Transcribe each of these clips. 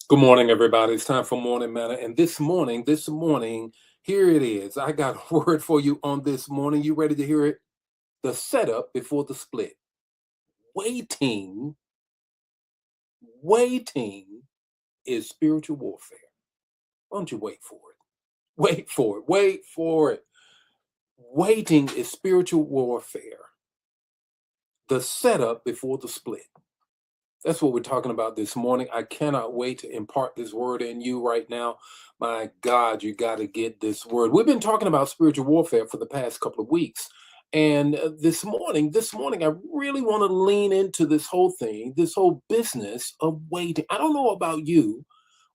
Good morning, everybody. It's time for Morning Manna. And this morning, here it is. I got a word for you on this morning. You ready to hear it? The setup before the split. Waiting, waiting is spiritual warfare. Why don't you wait for it? Wait for it. Wait for it. Waiting is spiritual warfare. The setup before the split. That's what we're talking about this morning. I cannot wait to impart this word in you right now. My God, you got to get this word. We've been talking about spiritual warfare for the past couple of weeks. And this morning, I really want to lean into this whole thing, this whole business of waiting. I don't know about you.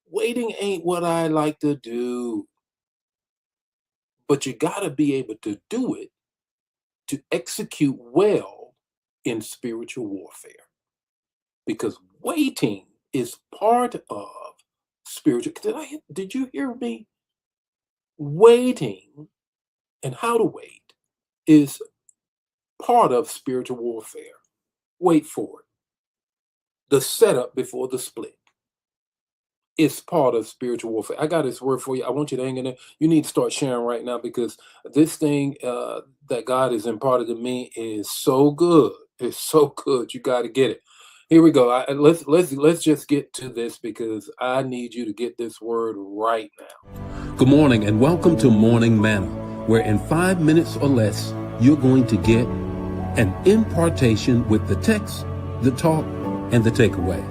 Waiting ain't what I like to do, but you got to be able to do it to execute well in spiritual warfare because waiting is part of spiritual. Did you hear me? Waiting and how to wait is part of spiritual warfare. Wait for it. The setup before the split is part of spiritual warfare. I got this word for you. I want you to hang in there. You need to start sharing right now because this thing that God has imparted to me is so good. It's so good. You got to get it. Here we go. Let's just get to this because I need you to get this word right now. Good morning and welcome to Morning Manna, where in 5 minutes or less you're going to get an impartation with the text, the talk, and the takeaway.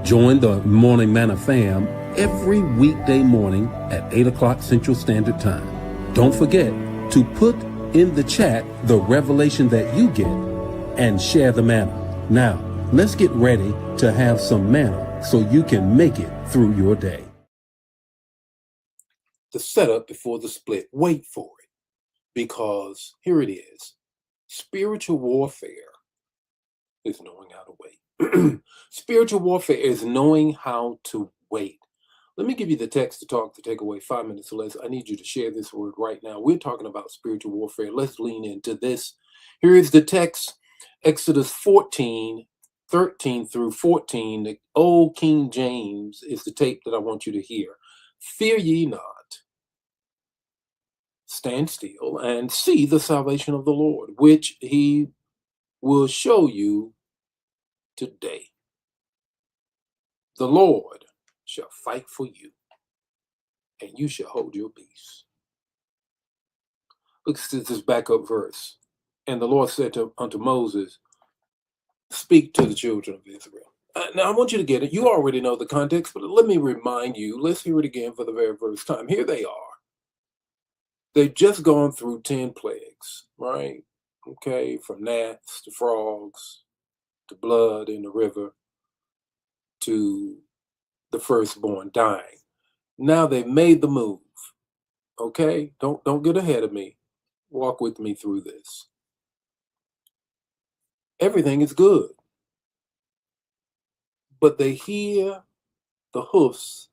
Join the Morning Manna fam every weekday morning at 8 o'clock Central Standard Time. Don't forget to put in the chat the revelation that you get and share the manna. Now, let's get ready to have some manna so you can make it through your day. The setup before the split. Wait for it because here it is. Spiritual warfare is knowing how to wait. Spiritual warfare is knowing how to wait. Let me give you the text to talk to take away 5 minutes or less. I need you to share this word right now. We're talking about spiritual warfare. Let's lean into this. Here is the text, Exodus 14:13 through 14. The old King James is the tape that I want you to hear. Fear ye not, stand still and see the salvation of the Lord, which he will show you today. The Lord shall fight for you, and you shall hold your peace. Look at this backup verse. And the Lord said unto Moses, speak to the children of Israel. Now, I want you to get it. You already know the context, but let me remind you. Let's hear it again for the very first time. Here they are. They've just gone through 10 plagues, right? Okay, from gnats to frogs to blood in the river to the firstborn dying. Now they've made the move. Okay, don't get ahead of me. Walk with me through this. Everything is good, but they hear the hoofs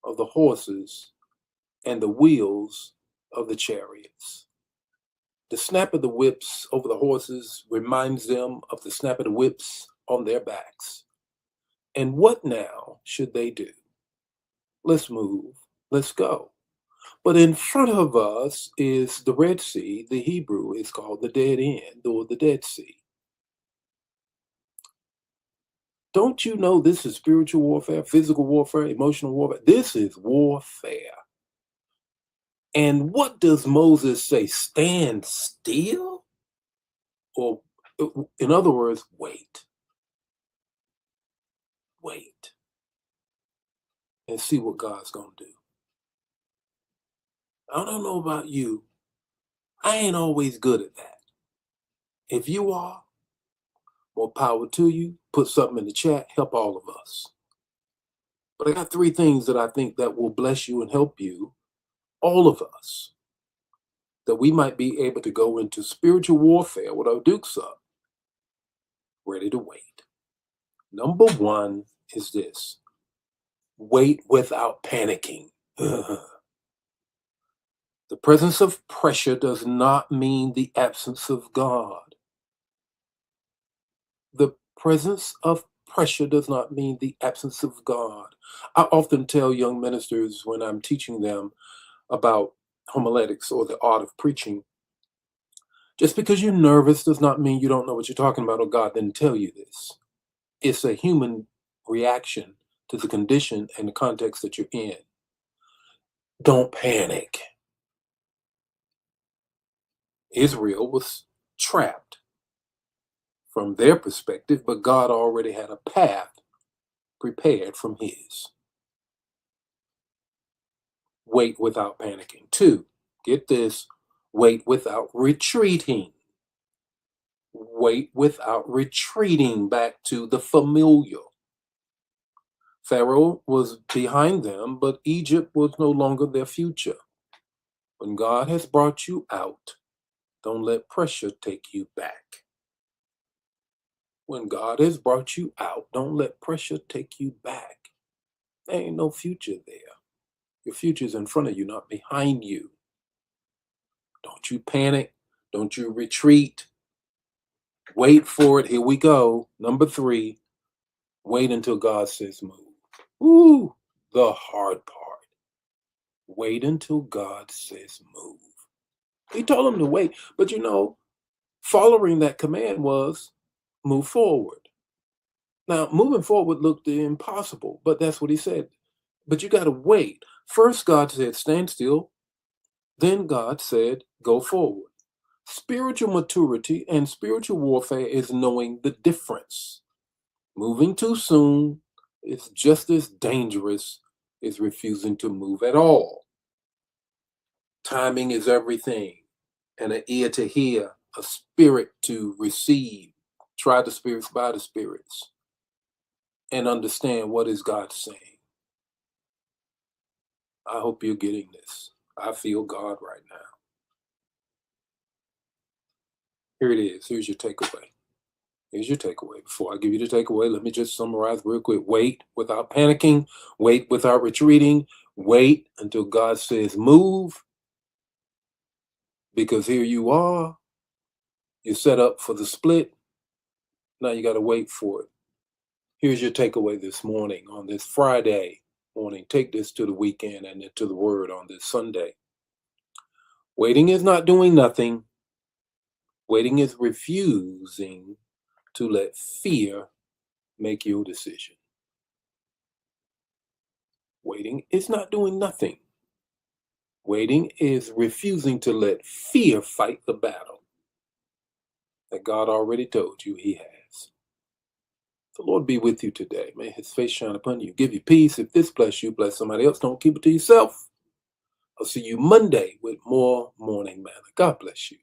of the horses and the wheels of the chariots. The snap of the whips over the horses reminds them of the snap of the whips on their backs. And what now should they do? Let's move. Let's go. But in front of us is the Red Sea. The Hebrew is called the Dead End or the Dead Sea. Don't you know this is spiritual warfare, physical warfare, emotional warfare? This is warfare. And what does Moses say? Stand still? Or, in other words, wait. Wait. And see what God's going to do. I don't know about you. I ain't always good at that. If you are, more power to you. Put something in the chat. Help all of us. But I got 3 things that I think that will bless you and help you, all of us, that we might be able to go into spiritual warfare with our dukes up, ready to wait. Number 1 is this: wait without panicking. The presence of pressure does not mean the absence of God. The presence of pressure does not mean the absence of God. I often tell young ministers when I'm teaching them about homiletics or the art of preaching, just because you're nervous does not mean you don't know what you're talking about or God didn't tell you this. It's a human reaction to the condition and the context that you're in. Don't panic. Israel was trapped from their perspective, but God already had a path prepared from his. Wait without panicking. Two, get this, wait without retreating. Wait without retreating back to the familiar. Pharaoh was behind them, but Egypt was no longer their future. When God has brought you out, don't let pressure take you back. When God has brought you out, don't let pressure take you back. There ain't no future there. Your future's in front of you, not behind you. Don't you panic. Don't you retreat. Wait for it. Here we go. Number three, wait until God says move. Ooh, the hard part. Wait until God says move. He told him to wait, but following that command was move forward. Now, moving forward looked impossible, but that's what he said. But you got to wait. First, God said, stand still. Then God said, go forward. Spiritual maturity and spiritual warfare is knowing the difference. Moving too soon is just as dangerous as refusing to move at all. Timing is everything, and an ear to hear, a spirit to receive. Try the spirits by the spirits and understand what is God saying. I hope you're getting this. I feel God right now. Here it is. Here's your takeaway. Here's your takeaway. Before I give you the takeaway, let me just summarize real quick. Wait without panicking. Wait without retreating. Wait until God says move. Because here you are. You're set up for the split. Now you got to wait for it. Here's your takeaway this morning on this Friday morning. Take this to the weekend and to the word on this Sunday. Waiting is not doing nothing. Waiting is refusing to let fear make your decision. Waiting is not doing nothing. Waiting is refusing to let fear fight the battle that God already told you he has. The Lord be with you today. May his face shine upon you. Give you peace. If this bless you, bless somebody else. Don't keep it to yourself. I'll see you Monday with more Morning Manna. God bless you.